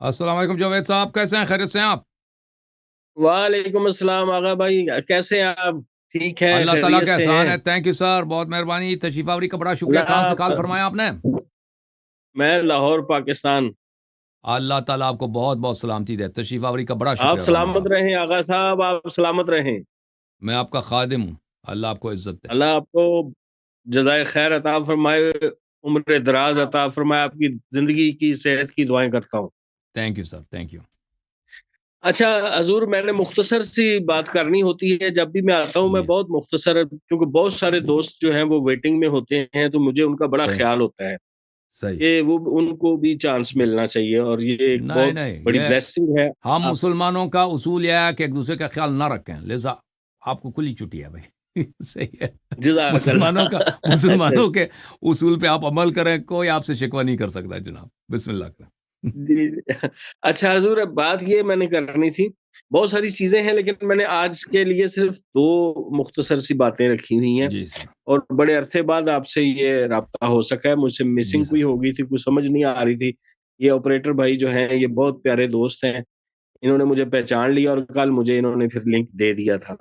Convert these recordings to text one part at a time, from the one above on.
السلام علیکم جاوید صاحب، کیسے ہیں؟ خیریت سے ہیں آپ؟ وعلیکم السلام آغا بھائی، کیسے ہیں آپ؟ ٹھیک ہیں، اللہ تعالیٰ خیریت کا سے احسان ہیں؟ ہے، تھینک یو سر، بہت مہربانی، تشریف آوری کا بڑا شکریہ۔ اللہ کہاں سے آپ کال فرمایا آپ نے؟ میں لاہور پاکستان۔ اللہ تعالیٰ آپ کو بہت بہت سلامتی دے، تشریف آوری کا بڑا آپ شکریہ رانا سلامت صاحب۔ رہیں آغا صاحب، آپ سلامت رہیں۔ میں آپ کا خادم ہوں، اللہ آپ کو عزت دے۔ اللہ آپ کو جزائے خیر عطا فرمائے، عمر دراز عطا فرمائے، آپ کی زندگی کی صحت کی دعائیں کرتا ہوں۔ Thank you sir, thank you. اچھا حضور، میں نے مختصر سی بات کرنی ہوتی ہے جب بھی میں آتا ہوں، میں جی بہت مختصر، کیونکہ بہت سارے دوست جو ہیں وہ ویٹنگ میں ہوتے ہیں، تو مجھے ان کا بڑا صحیح خیال ہوتا ہے صحیح۔ کہ وہ ان کو بھی چانس ملنا چاہیے، اور یہ ایک نہیں بہت نہیں، بڑی یہ بلیسنگ ہے۔ ہم آپ مسلمانوں کا اصول یہ ہے کہ ایک دوسرے کا خیال نہ رکھیں، لہذا آپ کو کھلی چھٹی ہے بھائی صحیح ہے۔ جزاک مسلمانوں کا اللہ۔ مسلمانوں کے اصول پہ آپ عمل کریں، کوئی آپ سے شکوہ نہیں کر سکتا جناب، بسم اللہ کریں۔ جی جی۔ اچھا حضور، بات یہ میں نے کرنی تھی، بہت ساری چیزیں ہیں لیکن میں نے آج کے لیے صرف دو مختصر سی باتیں رکھی ہوئی ہیں، جی سر، اور بڑے عرصے بعد آپ سے یہ رابطہ ہو سکا ہے۔ مجھ سے جی مسنگ سر۔ کوئی ہو گئی تھی، کوئی سمجھ نہیں آ رہی تھی۔ یہ آپریٹر بھائی جو ہیں یہ بہت پیارے دوست ہیں، انہوں نے مجھے پہچان لیا اور کل مجھے انہوں نے پھر لنک دے دیا تھا۔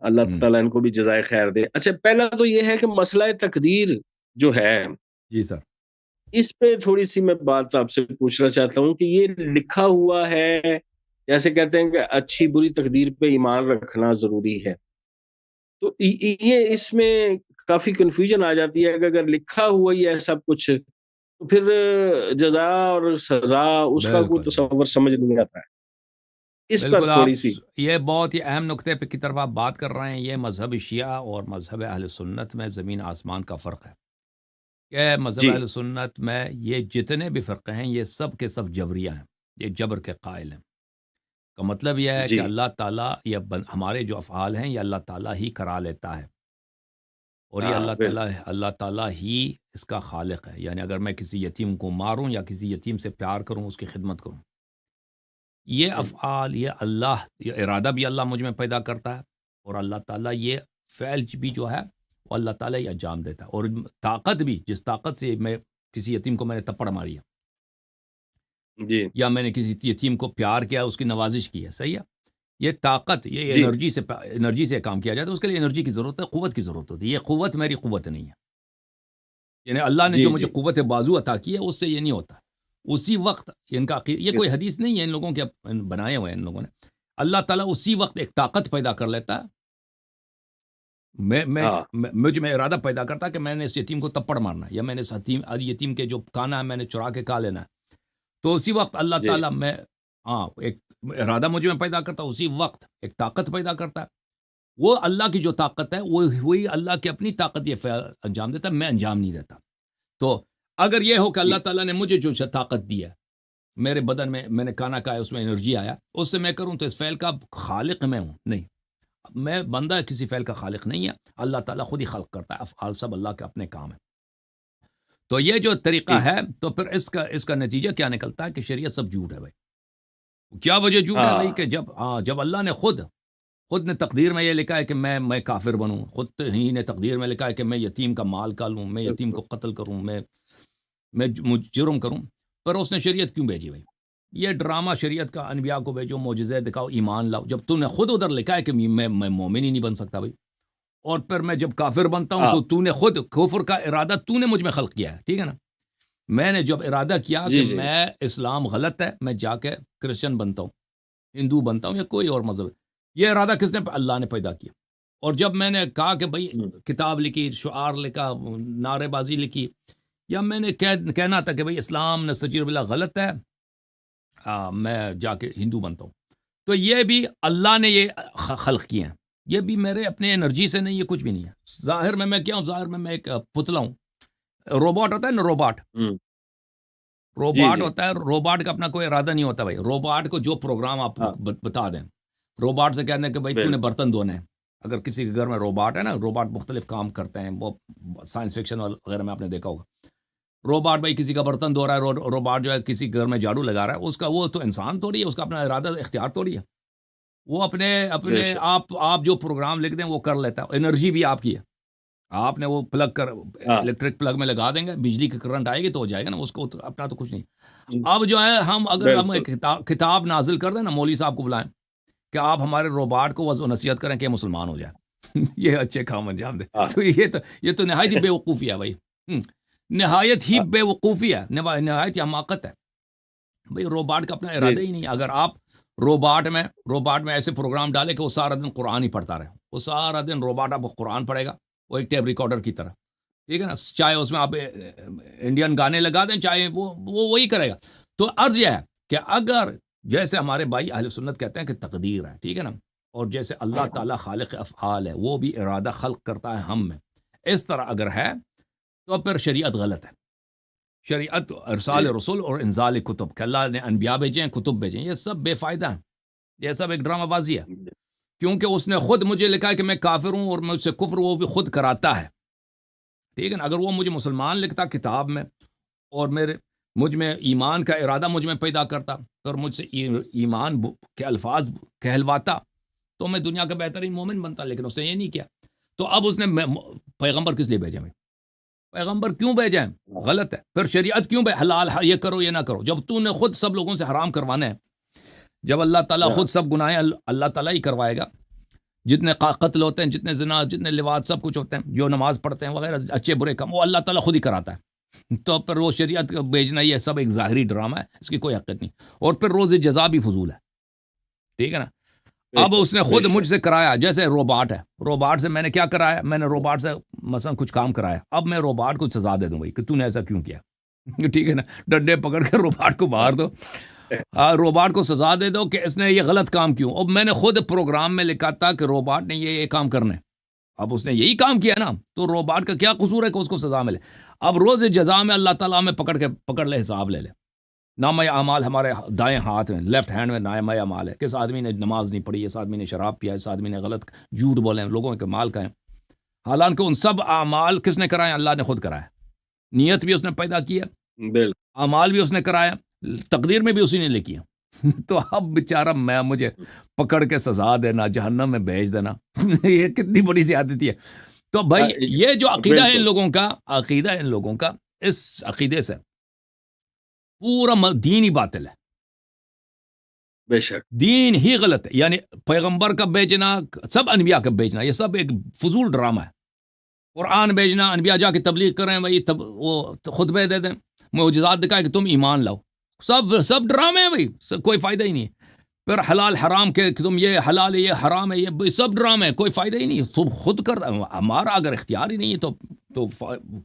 اللہ ہوں، تعالیٰ ان کو بھی جزائے خیر دے۔ اچھا، پہلا تو یہ ہے کہ مسئلہ تقدیر جو ہے، جی سر۔ اس پہ تھوڑی سی میں بات آپ سے پوچھنا چاہتا ہوں کہ یہ لکھا ہوا ہے، جیسے کہتے ہیں کہ اچھی بری تقدیر پہ ایمان رکھنا ضروری ہے، تو یہ اس میں کافی کنفیوژن آ جاتی ہے کہ اگر لکھا ہوا ہی ہے سب کچھ، تو پھر جزا اور سزا اس کا کوئی بالکل بالکل تصور سمجھ نہیں آتا ہے، اس پر بالکل، تھوڑی آپ سی۔ یہ بہت ہی اہم نقطے پہ کی طرف آپ بات کر رہے ہیں۔ یہ مذہب شیعہ اور مذہب اہل سنت میں زمین آسمان کا فرق ہے کہ مذہب جی اہل سنت میں یہ جتنے بھی فرقے ہیں یہ سب کے سب جبریہ ہیں، یہ جبر کے قائل ہیں۔ کا مطلب یہ ہے کہ جی اللہ تعالیٰ ہمارے جو افعال ہیں یہ اللہ تعالیٰ ہی کرا لیتا ہے، اور یہ ہاں بالکل۔ اللہ تعالیٰ ہی اس کا خالق ہے۔ یعنی اگر میں کسی یتیم کو ماروں یا کسی یتیم سے پیار کروں، اس کی خدمت کروں، یہ ہوں، افعال یہ ارادہ بھی اللہ مجھ میں پیدا کرتا ہے، اور اللہ تعالیٰ یہ فعل بھی جو ہے وہ اللہ تعالیٰ ہی انجام دیتا ہے۔ اور طاقت بھی، جس طاقت سے میں کسی یتیم کو میں نے تپڑ ماری ہے، جی یا میں نے کسی یتیم کو پیار کیا، اس کی نوازش کی ہے، صحیح ہے، یہ طاقت، یہ جی انرجی سے کام کیا جاتا ہے۔ اس کے لیے انرجی کی ضرورت ہے، قوت کی ضرورت ہوتی ہے۔ یہ قوت میری قوت نہیں ہے، یعنی اللہ نے جی جو مجھے جی قوت بازو عطا کی ہے اس سے یہ نہیں ہوتا۔ اسی وقت ان کا یہ کوئی حدیث نہیں ہے ان لوگوں کے بنائے ہوئے ہیں ان لوگوں نے۔ اللہ تعالیٰ اسی وقت ایک طاقت پیدا کر لیتا ہے، ہاں مجھ میں ارادہ پیدا کرتا ہے کہ میں نے اس یتیم کو تپڑ مارنا ہے، یا میں نے اس یتیم کے جو کانا ہے میں نے چرا کے کھا لینا ہے، تو اسی وقت اللہ جی تعالیٰ ایک ارادہ مجھ میں پیدا کرتا ہے، اسی وقت ایک طاقت پیدا کرتا ہے۔ وہ اللہ کی جو طاقت ہے وہی اللہ کی اپنی طاقت یہ فعل انجام دیتا ہے، میں انجام نہیں دیتا۔ تو اگر یہ ہو کہ اللہ تعالیٰ نے مجھے جو طاقت دی ہے، میرے بدن میں نے کھانا کھایا، اس میں انرجی آیا، اس سے میں کروں، تو اس فعل کا خالق میں ہوں نہیں، میں بندہ کسی فعل کا خالق نہیں ہے، اللہ تعالیٰ خود ہی خلق کرتا ہے، افعال سب اللہ کے اپنے کام ہیں۔ تو یہ جو طریقہ جی ہے، تو پھر اس کا نتیجہ کیا نکلتا ہے کہ شریعت سب جھوٹ ہے بھائی۔ کیا وجہ جھوٹ ہے بھائی؟ ہاں کہ جب اللہ نے خود نے تقدیر میں یہ لکھا ہے کہ میں کافر بنوں، خود ہی نے تقدیر میں لکھا ہے کہ میں یتیم کا مال کا لوں، میں یتیم بالکل کو قتل کروں، میں جرم کروں، پر اس نے شریعت کیوں بھیجی بھائی؟ یہ ڈرامہ شریعت کا، انبیاء کو بھیجو، معجزے دکھاؤ، ایمان لاؤ، جب تو نے خود ادھر لکھا ہے کہ میں مومن ہی نہیں بن سکتا بھائی، اور پھر میں جب کافر بنتا ہوں ہاں تو نے خود کفر کا ارادہ نے مجھ میں خلق کیا ہے، ٹھیک ہے نا؟ میں نے جب ارادہ کیا کہ جی جی میں اسلام غلط ہے، میں جا کے کرسچن بنتا ہوں، ہندو بنتا ہوں، یا کوئی اور مذہب، یہ ارادہ کس نے؟ اللہ نے پیدا کیا۔ اور جب میں نے کہا کہ بھائی ہوں، کتاب لکھی، شعار لکھا، نعرے بازی لکھی، یا میں نے کہنا تھا کہ بھائی اسلام نستجیر باللہ غلط ہے، میں جا کے ہندو بنتا ہوں، تو یہ بھی اللہ نے یہ خلق کیے ہیں، یہ بھی میرے اپنے انرجی سے نہیں، یہ کچھ بھی نہیں ہے۔ ظاہر میں کیا ہوں؟ ظاہر میں ایک پتلا ہوں، روبوٹ ہوتا ہے نا، روبوٹ ہوں، جی روباٹ جی ہوتا ہے، روباٹ کا اپنا کوئی ارادہ نہیں ہوتا بھائی۔ روباٹ کو جو پروگرام آپ ہاں بتا دیں، روباٹ سے کہتے ہیں کہ بھائی تو نے بالکل برتن دھونے ہیں، اگر کسی کے گھر میں روباٹ ہے نا، روباٹ مختلف کام کرتے ہیں، وہ سائنس فکشن وغیرہ میں آپ نے دیکھا ہوگا، روباٹ بھائی کسی کا برتن دھو رہا ہے، روباٹ جو ہے کسی گھر میں جھاڑو لگا رہا ہے، اس کا وہ تو انسان تھوڑی ہے، اس کا اپنا ارادہ اختیار تھوڑی ہے، وہ بے اپنے شک آپ جو پروگرام لکھ دیں وہ کر لیتا ہے، انرجی بھی آپ کی ہے۔ آپ نے وہ پلگ کر ہاں الیکٹرک پلگ میں لگا دیں گے، بجلی کی کرنٹ آئے گی تو ہو جائے گا نا، اس کو اپنا تو کچھ نہیں۔ اب جو ہے اگر ہم بالکل ایک کتاب نازل کر دیں نا، مولوی صاحب کو بلائیں کہ آپ ہمارے روباٹ کو وضع و نصیحت کریں کہ مسلمان ہو جائے یہ اچھے کام انجام دے، ہاں تو یہ تو نہایت ہی بے وقوفی ہے بھائی، نہایت ہی بے وقوفی ہے، نہایت ہی حماقت ہے بھائی۔ روباٹ کا اپنا جی ارادہ ہی نہیں ہے۔ اگر آپ روباٹ میں ایسے پروگرام ڈالے کہ وہ سارا دن قرآن ہی پڑھتا رہے، وہ سارا دن روباٹ آپ کو قرآن پڑھے گا، وہ ایک ٹیپ ریکارڈر کی طرح، ٹھیک ہے نا، چاہے اس میں آپ انڈین گانے لگا دیں، چاہے وہ وہی کرے گا۔ تو عرض یہ ہے کہ اگر جیسے ہمارے بھائی اہل سنت کہتے ہیں کہ تقدیر ہے، ٹھیک ہے نا، اور جیسے اللہ تعالیٰ خالق افعال ہے، وہ بھی ارادہ خلق کرتا ہے ہم میں، اس طرح اگر ہے تو پھر شریعت غلط ہے۔ شریعت ارسال جی رسول اور انزال کتب، کہ اللہ نے انبیاء بھیجے ہیں، کتب بھیجے ہیں، یہ سب بے فائدہ ہیں، یہ سب ایک ڈرامہ بازی ہے، کیونکہ اس نے خود مجھے لکھا ہے کہ میں کافر ہوں اور مجھ سے کفر وہ بھی خود کراتا ہے، ٹھیک ہے نا۔ اگر وہ مجھے مسلمان لکھتا کتاب میں اور مجھ میں ایمان کا ارادہ مجھ میں پیدا کرتا اور مجھ سے ایمان کے الفاظ کہلواتا تو میں دنیا کا بہترین مومن بنتا، لیکن اس نے یہ نہیں کیا۔ تو اب اس نے پیغمبر کس لیے بھیجے؟ پیغمبر کیوں بھیجے ہیں؟ غلط ہے۔ پھر شریعت کیوں حلال یہ کرو یہ نہ کرو، جب تو نے خود سب لوگوں سے حرام کروانا ہے، جب اللہ تعالیٰ خود سب گناہیں اللہ تعالیٰ ہی کروائے گا، جتنے قتل ہوتے ہیں، جتنے زنا، جتنے لواط، سب کچھ ہوتے ہیں، جو نماز پڑھتے ہیں وغیرہ، اچھے برے کم، وہ اللہ تعالیٰ خود ہی کراتا ہے۔ تو پھر وہ شریعت بھیجنا یہ سب ایک ظاہری ڈرامہ ہے، اس کی کوئی حقیقت نہیں، اور پھر روز جزا بھی فضول ہے، ٹھیک ہے نا۔ اب اس نے خود مجھ سے کرایا، جیسے روباٹ ہے، روباٹ سے میں نے کیا کرایا؟ میں نے روباٹ سے مثلا کچھ کام کرایا، اب میں روباٹ کو سزا دے دوں بھائی کہ تو نے ایسا کیوں کیا، ٹھیک ہے نا، ڈنڈے پکڑ کے روباٹ کو باہر دو، روباٹ کو سزا دے دو کہ اس نے یہ غلط کام کیوں۔ اب میں نے خود پروگرام میں لکھا تھا کہ روباٹ نے یہ کام کرنا ہے، اب اس نے یہی کام کیا نا، تو روباٹ کا کیا قصور ہے کہ اس کو سزا ملے؟ اب روز جزا میں اللہ تعالیٰ میں پکڑ لے، حساب لے لے، نامہ اعمال ہمارے دائیں ہاتھ میں، لیفٹ ہینڈ میں نامہ اعمال ہے، کس آدمی نے نماز نہیں پڑھی، اس آدمی نے شراب پیا، اس آدمی نے غلط جھوٹ بولے، لوگوں کے مال کھائے، حالانکہ ان سب اعمال کس نے کرائے؟ اللہ نے خود کرایا، نیت بھی اس نے پیدا کی ہے، بالکل اعمال بھی اس نے کرایا، تقدیر میں بھی اسی نے لکھی ہے۔ تو اب بیچارہ مجھے پکڑ کے سزا دینا، جہنم میں بھیج دینا، یہ کتنی بڑی زیادتی ہے۔ تو بھائی یہ جو عقیدہ ہے ان لوگوں کا، اس عقیدے سے پورا دین ہی باطل ہے، بے شک دین ہی غلط ہے، یعنی پیغمبر کا بیچنا، سب انبیاء کا بیچنا، یہ سب ایک فضول ڈرامہ ہے۔ قرآن بیچنا، انبیاء جا کے تبلیغ کریں بھائی، وہ خطبے دے دیں، معجزات دکھائے کہ تم ایمان لاؤ، سب ڈرامے ہیں بھائی، کوئی فائدہ ہی نہیں ہے۔ پھر حلال حرام کے تم یہ حلال ہے یہ حرام ہے، یہ سب ڈرامے، کوئی فائدہ ہی نہیں ہے، تم خود کر، ہمارا اگر اختیار ہی نہیں ہے تو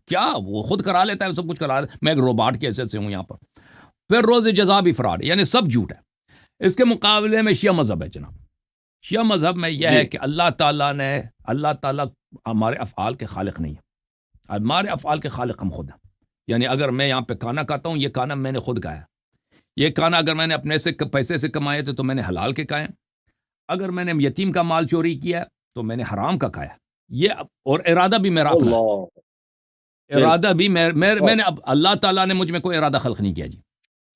کیا وہ خود کرا لیتا ہے، سب کچھ کرا لیتا ہے، میں ایک روباٹ کی حیثیت سے ہوں یہاں پر۔ پھر روز جزا بھی فراڈ، یعنی سب جھوٹ ہے۔ اس کے مقابلے میں شیعہ مذہب ہے جناب، شیعہ مذہب میں یہ ہے کہ اللہ تعالیٰ ہمارے افعال کے خالق نہیں ہے، ہمارے افعال کے خالق ہم خود ہیں۔ یعنی اگر میں یہاں پہ کھانا کھاتا ہوں، یہ کھانا میں نے خود کھایا، یہ کھانا اگر میں نے اپنے سے پیسے سے کمائے تھے تو میں نے حلال کے کھائے، اگر میں نے یتیم کا مال چوری کیا تو میں نے حرام کا کھایا، یہ اور ارادہ بھی میرا اپنا ہے، ارادہ بھی میں نے، اللہ تعالیٰ نے مجھ میں کوئی ارادہ خلق نہیں کیا جی،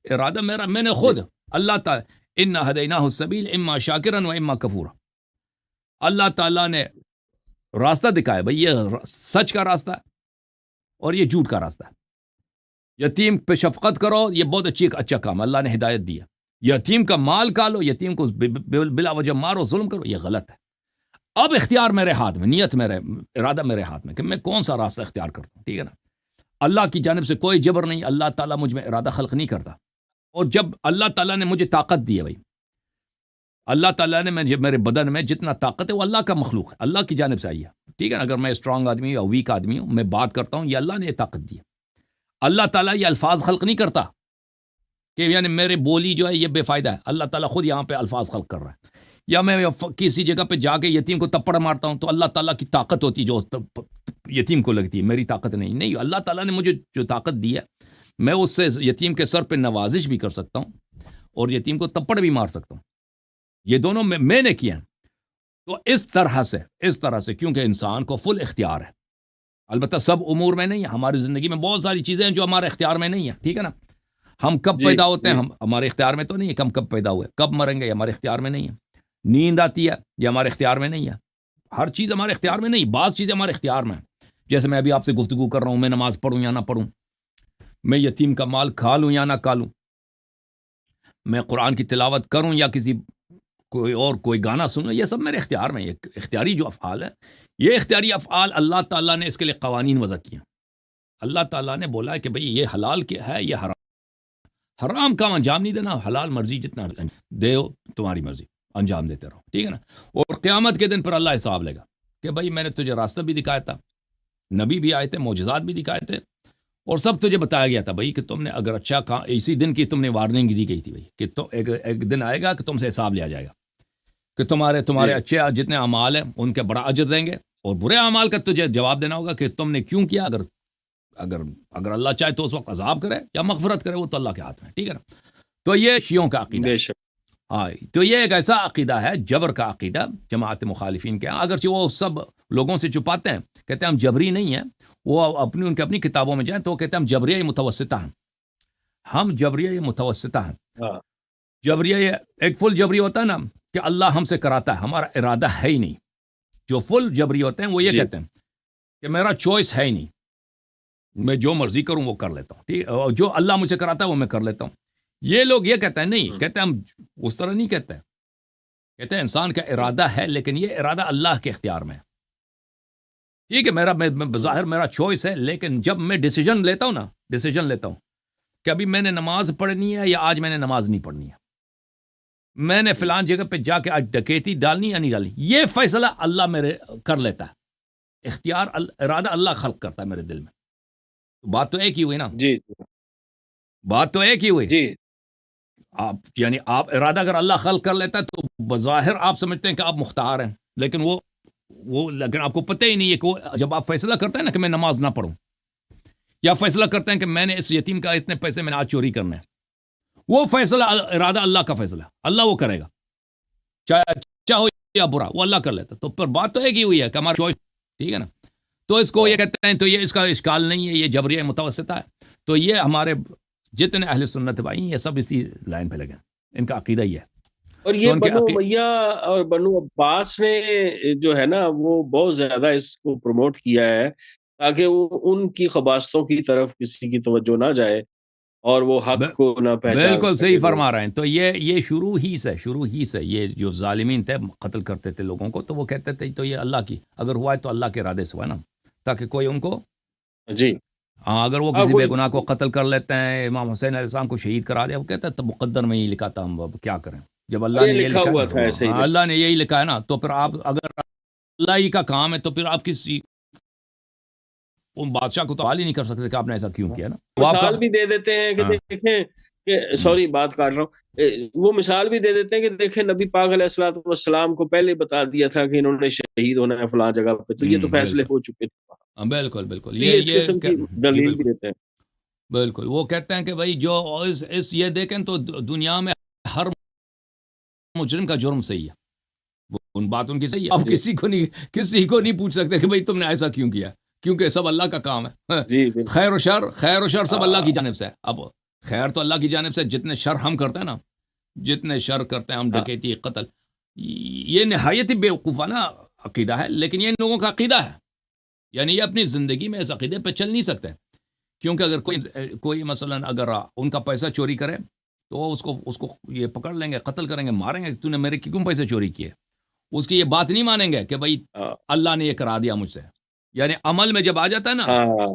ارادہ میرا، میں نے خود، اللہ تعالیٰ اِنَّا هَدَيْنَاهُ السَّبِيلَ اِمَّا شَاكِرًا وَإِمَّا كَفُورًا، اللہ تعالیٰ نے راستہ دکھایا بھئی، یہ سچ کا راستہ ہے اور یہ جھوٹ کا راستہ ہے۔ یتیم پہ شفقت کرو، یہ بہت اچھا کام ہے، اللہ نے ہدایت دی ہے۔ یتیم کا مال کھالو، یتیم کو بلا وجہ مارو، ظلم کرو، یہ غلط ہے۔ اب اختیار میرے ہاتھ میں، نیت میرے، ارادہ میرے ہاتھ میں کہ میں کون سا راستہ اختیار کرتا ہوں، ٹھیک ہے نا۔ اللہ کی جانب سے کوئی جبر نہیں، اللہ تعالیٰ مجھ میں ارادہ خلق نہیں کرتا، اور جب اللہ تعالیٰ نے مجھے طاقت دی ہے بھائی، اللہ تعالیٰ نے میرے بدن میں جتنا طاقت ہے وہ اللہ کا مخلوق ہے، اللہ کی جانب سے آئی ہے، ٹھیک ہے نا۔ اگر میں اسٹرانگ آدمی یا ویک آدمی ہوں، میں بات کرتا ہوں، یہ اللہ نے یہ طاقت دی ہے۔ اللہ تعالیٰ یہ الفاظ خلق نہیں کرتا کہ یعنی میرے بولی جو ہے یہ بے فائدہ ہے، اللہ تعالیٰ خود یہاں پہ الفاظ خلق کر رہا ہے۔ یا میں کسی جگہ پہ جا کے یتیم کو تپڑ مارتا ہوں تو اللہ تعالیٰ کی طاقت ہوتی ہے جو یتیم کو لگتی ہے، میری طاقت نہیں، اللہ تعالیٰ نے مجھے جو طاقت دی ہے، میں اس سے یتیم کے سر پہ نوازش بھی کر سکتا ہوں اور یتیم کو تپڑ بھی مار سکتا ہوں، یہ دونوں میں نے کیا ہیں۔ تو اس طرح سے کیونکہ انسان کو فل اختیار ہے، البتہ سب امور میں نہیں ہے، ہماری زندگی میں بہت ساری چیزیں ہیں جو ہمارے اختیار میں نہیں ہیں، ٹھیک ہے نا۔ ہم کب پیدا ہوتے ہیں، ہم ہمارے اختیار میں تو نہیں ہے، ہم کب پیدا ہوئے، کب مریں گے، یہ ہمارے اختیار میں نہیں ہے۔ نیند آتی ہے، یہ ہمارے اختیار میں نہیں ہے، ہر چیز ہمارے اختیار میں نہیں، بعض چیزیں ہمارے اختیار میں ہیں۔ جیسے میں ابھی آپ سے گفتگو کر رہا ہوں، میں نماز پڑھوں یا نہ پڑھوں، میں یتیم کا مال کھا لوں یا نہ کھا لوں، میں قرآن کی تلاوت کروں یا کسی کوئی گانا سنوں، یہ سب میرے اختیار میں. یہ اختیاری جو افعال ہے، یہ اختیاری افعال اللہ تعالیٰ نے اس کے لیے قوانین وضع کیے ہیں. اللہ تعالیٰ نے بولا ہے کہ بھئی یہ حلال کیا ہے، یہ حرام کام انجام نہیں دینا، حلال مرضی جتنا دے تمہاری مرضی انجام دیتے رہو، ٹھیک ہے نا. اور قیامت کے دن پر اللہ حساب لے گا کہ بھئی میں نے تجھے راستہ بھی دکھایا تھا، نبی بھی آئے تھے، معجزات بھی دکھائے تھے، اور سب تجھے بتایا گیا تھا بھئی کہ تم نے اگر اچھا کہا، اسی دن کی تم نے وارننگ دی گئی تھی بھئی کہ تو ایک دن آئے گا کہ تم سے حساب لیا جائے گا، کہ تمہارے جی اچھے جتنے اعمال ہیں ان کے بڑا اجر دیں گے، اور برے اعمال کا تجھے جواب دینا ہوگا کہ تم نے کیوں کیا. اگر اللہ چاہے تو اس وقت عذاب کرے یا مغفرت کرے، وہ تو اللہ کے ہاتھ میں، ٹھیک ہے نا. تو یہ شیعوں کا عقیدہ ہے. بے شک. ہاں، تو یہ ایک ایسا عقیدہ ہے، جبر کا عقیدہ جماعت مخالفین کے، اگرچہ وہ سب لوگوں سے چھپاتے ہیں، کہتے ہیں ہم جبری نہیں ہیں. وہ ان کی اپنی کتابوں میں جائیں تو وہ کہتے ہیں ہم جبریہ متوسطہ ہیں، ہم جبریہ متوسطہ ہیں. ہاں جبریہ ایک فل جبری ہوتا ہے نا کہ اللہ ہم سے کراتا ہے، ہمارا ارادہ ہے ہی نہیں. جو فل جبری ہوتے ہیں وہ یہ جی کہتے ہیں کہ میرا چوائس ہے ہی نہیں، میں جو مرضی کروں وہ کر لیتا ہوں، ٹھیک، اور جو اللہ مجھے کراتا ہے وہ میں کر لیتا ہوں. یہ لوگ یہ کہتے ہیں نہیں، کہتے ہیں ہم اس طرح نہیں کہتے، کہتے ہیں انسان کا ارادہ ہے لیکن یہ ارادہ اللہ کے اختیار میں ہے. ٹھیک ہے، بظاہر میرا چوائس ہے، لیکن جب میں ڈیسیجن لیتا ہوں کہ ابھی میں نے نماز پڑھنی ہے یا آج میں نے نماز نہیں پڑھنی ہے، میں نے فلان جگہ پہ جا کے آج ڈکیتی ڈالنی یا نہیں ڈالنی، یہ فیصلہ اللہ میرے کر لیتا ہے. اختیار ارادہ اللہ خلق کرتا ہے میرے دل میں. بات تو ایک ہی ہوئی نا، جی بات تو ایک ہی ہوئی. جی یعنی آپ ارادہ اگر اللہ خلق کر لیتا ہے تو بظاہر آپ سمجھتے ہیں کہ آپ مختار ہیں، لیکن لیکن آپ کو پتہ ہی نہیں ہے کہ جب آپ فیصلہ کرتے ہیں نا کہ میں نماز نہ پڑھوں، یا فیصلہ کرتے ہیں کہ میں نے اس یتیم کا اتنے پیسے میں نے آج چوری کرنا ہے، وہ فیصلہ ارادہ اللہ کا فیصلہ، اللہ وہ کرے گا، چاہے اچھا ہو یا برا، وہ اللہ کر لیتا. تو پھر بات تو ایک ہی ہوئی ہے کہ ہمارا چوائس، ٹھیک ہے نا. تو اس کو یہ کہتے ہیں، تو یہ اس کا اشکال نہیں ہے، یہ جبریہ متوسطہ ہے. تو یہ ہمارے جتنے اہل سنت بھائی یہ سب اسی لائن پہ لگے ہیں، ان کا عقیدہ ہی ہے. اور تو یہ ان کے بنو امیہ اور بنو عباس نے جو ہے نا وہ بہت زیادہ اس کو پروموٹ کیا ہے تاکہ وہ ان کی خباستوں کی طرف کسی کی توجہ نہ جائے اور وہ حق کو نہ پہچان بالکل سکے صحیح لوگ. فرما رہے ہیں. تو یہ شروع ہی سے یہ جو ظالمین تھے قتل کرتے تھے لوگوں کو، تو وہ کہتے تھے تو یہ اللہ کی اگر ہوا ہے تو اللہ کے ارادے سے ہوا نا، تاکہ کوئی ان کو جی اگر وہ ہاں کسی بے کوئی گناہ کو قتل کر لیتے ہیں، امام حسین علیہ السلام کو شہید کرا دیا، وہ کہتے ہیں تو مقدر میں ہی لکھا تھا، ہم اب کیا کریں. جب اللہ یہ نے یہ لکھا لکھا ہوا ہے تھا ایسے ہی نا، اللہ نے یہی لکھا ہے نا، تو پھر آپ اگر اللہ ہی کا کام ہے تو پھر آپ کسی ان بادشاہ کو تو حال ہی نہیں کر سکتے کہ آپ نے ایسا کیوں کیا نا. وہ آپ کا مثال بھی دے دیتے ہیں کہ ہاں، دیکھیں کہ سوری بات کاٹ رہا ہوں، وہ مثال بھی دے دیتے ہیں کہ دیکھیں نبی پاک علیہ الصلوۃ والسلام کو پہلے بتا دیا تھا کہ انہوں نے شہید ہونا ہے فلاں جگہ پہ، تو یہ تو فیصلے بالکل ہو چکے تھے. بالکل تو یہ اس قسم کی جی دلیل بھی بالکل دیتے ہیں. بالکل. وہ کہتے ہیں کہ بھائی جو یہ دیکھیں تو دنیا میں ہر مجرم کا جرم صحیح ہے، وہ ان باتوں کی صحیح ہے. اب جی کسی کو نہیں پوچھ سکتے کہ بھائی تم نے ایسا کیوں کیا، کیونکہ سب اللہ کا کام ہے. جی بالکل. خیر و شر سب اللہ کی ہاں جانب سے ہے. اب خیر تو اللہ کی جانب سے، جتنے شر ہم کرتے ہیں نا، جتنے شر کرتے ہیں ہم، ہاں ڈکیتی، قتل، یہ نہایت ہی بیوقوفانہ عقیدہ ہے، لیکن یہ ان لوگوں کا عقیدہ ہے. یعنی یہ اپنی زندگی میں اس عقیدے پہ چل نہیں سکتے، کیونکہ اگر کوئی مثلا اگر ان کا پیسہ چوری کرے تو اس کو یہ پکڑ لیں گے، قتل کریں گے، ماریں گے، تو نے میرے کیوں پیسے چوری کیے. اس کی یہ بات نہیں مانیں گے کہ بھائی ہاں اللہ نے یہ کرا دیا مجھ سے. یعنی عمل میں جب آ جاتا ہے نا، ہاں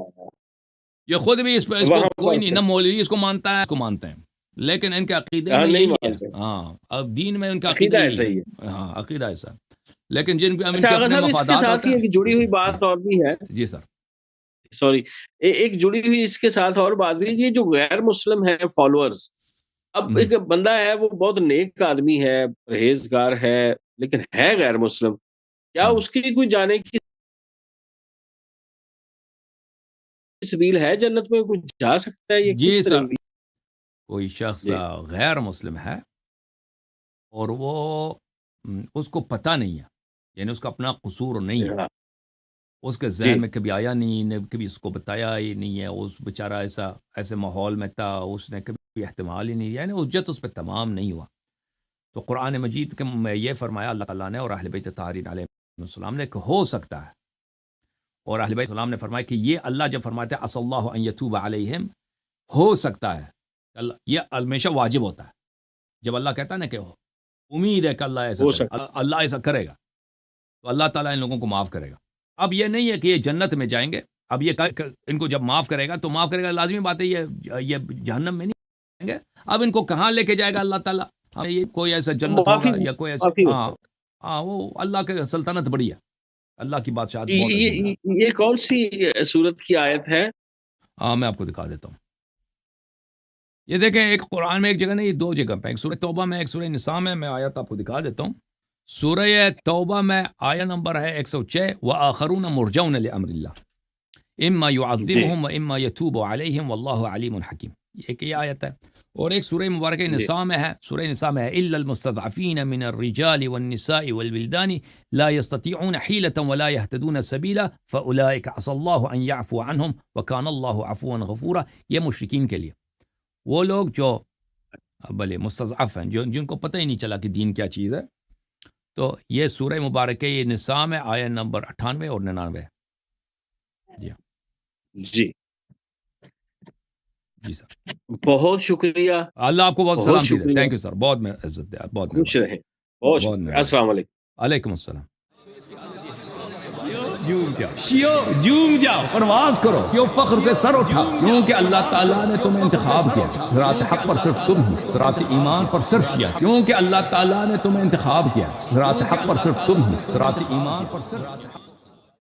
یہ خود بھی اس کو وہاں کوئی نہیں، بات نہ ہے. مولوی اس کو مانتا ہے، اس کو مانتے ہیں، لیکن ان کے عقیدے ہاں میں نہیں یہی ہے. مانتے. ہاں، اب دین میں ان کا عقیدہ عقیدہ یہی ایسا ہی ہے. ہے. ہاں، عقیدہ ایسا. لیکن ان اچھا کے آغا اپنے صاحب اس کے مفادات ساتھ ہوتے ہی ہیں. ایک جڑی ہوئی بات اور بھی ہے. جی سر. سوری، ایک جڑی ہوئی اس کے ساتھ اور بات بھی، یہ جو غیر مسلم ہے فالوورز، اب ایک بندہ ہے وہ بہت نیک آدمی ہے، پرہیزگار ہے، لیکن ہے غیر مسلم، کیا اس کی کوئی جانے کی سبیل ہے جنت میں، کوئی جا سکتا ہے، یہ جی کس سر، طرح؟ کوئی شخص جی غیر مسلم ہے اور وہ اس کو پتہ نہیں ہے، یعنی اس کا اپنا قصور نہیں ہے، ہاں اس کے جی ذہن میں کبھی آیا نہیں، نے کبھی اس کو بتایا ہی نہیں ہے، اس بیچارہ ایسے ماحول میں تھا، اس نے کبھی احتمال ہی نہیں، یعنی حجت اس پہ تمام نہیں ہوا. تو قرآن مجید میں یہ فرمایا اللہ تعالیٰ نے اور اہل بیت طاہرین علیہ السلام نے کہ ہو سکتا ہے اور اہل بیت السلام نے فرمایا کہ یہ اللہ جب فرماتے ہیں عسى اللہ ان یتوب علیہم، ہو سکتا ہے اللہ، یہ ہمیشہ واجب ہوتا ہے جب اللہ کہتا ہے نا کہ امید ہے کہ اللہ ایسا ہو کرے سکتا گا، اللہ ایسا کرے گا تو اللہ تعالیٰ ان لوگوں کو معاف کرے گا۔ اب یہ نہیں ہے کہ یہ جنت میں جائیں گے، اب یہ ان کو جب معاف کرے گا تو معاف کرے گا، لازمی بات ہے یہ جہنم میں نہیں جائیں گے۔ اب ان کو کہاں لے کے جائے گا اللہ تعالیٰ؟ یہ کوئی ایسا جنت ہوگا یا کوئی ایسا، معافی ہاں ہاں، وہ اللہ کے سلطنت بڑی ہے، اللہ کی بادشاہت بہت عظیم ہے۔ یہ کون سی سورت کی آیت ہے؟ ہاں میں آپ کو دکھا دیتا ہوں۔ یہ دیکھیں، ایک قرآن میں ایک جگہ نہیں، یہ دو جگہ پہ، ایک سورہ توبہ میں، ایک سورہ نساء میں۔ میں آیت آپ کو دکھا دیتا ہوں۔ سورہ توبہ میں آیت نمبر ہے 106، وآخرون مرجون لامر اللہ اما يعذبهم واما يتوب عليهم والله علیم حکیم، یہ آیت ہے۔ اور ایک سورہ مبارکہ نساء میں ہے، سورہ نساء میں ہے الا المستضعفین من الرجال والنساء والولدان لا يستطيعون حیلة ولا يهتدون سبیلا فاولئک عسى الله ان يعفو عنهم وكان الله عفوا غفورا۔ یہ مشرکین کے لیے، وہ لوگ جو بھلے مستضعف ہیں، جن کو پتہ ہی نہیں چلا کہ دین کیا چیز ہے۔ تو یہ سورہ مبارکہ یہ نساء میں آیت نمبر 98 اور 99۔ جی سر، بہت شکریہ، اللہ آپ کو بہت بہت سلام دے۔ شکریہ، تھینک یو سر، بہت عزت دیا، بہت خوش رہیں، بہت شکریہ، السلام علیکم۔ علیکم السلام۔ جوم جاؤ، پرواز کرو، کیوں فخر سے سر اٹھا، کیونکہ اللہ تعالیٰ نے تمہیں انتخاب کیا، صراط حق پر صرف تم ہو، صراط ایمان پر صرف کیا، کیونکہ اللہ تعالیٰ نے تمہیں انتخاب کیا، صراط حق پر صرف تم ہو، صراط ایمان پر صرف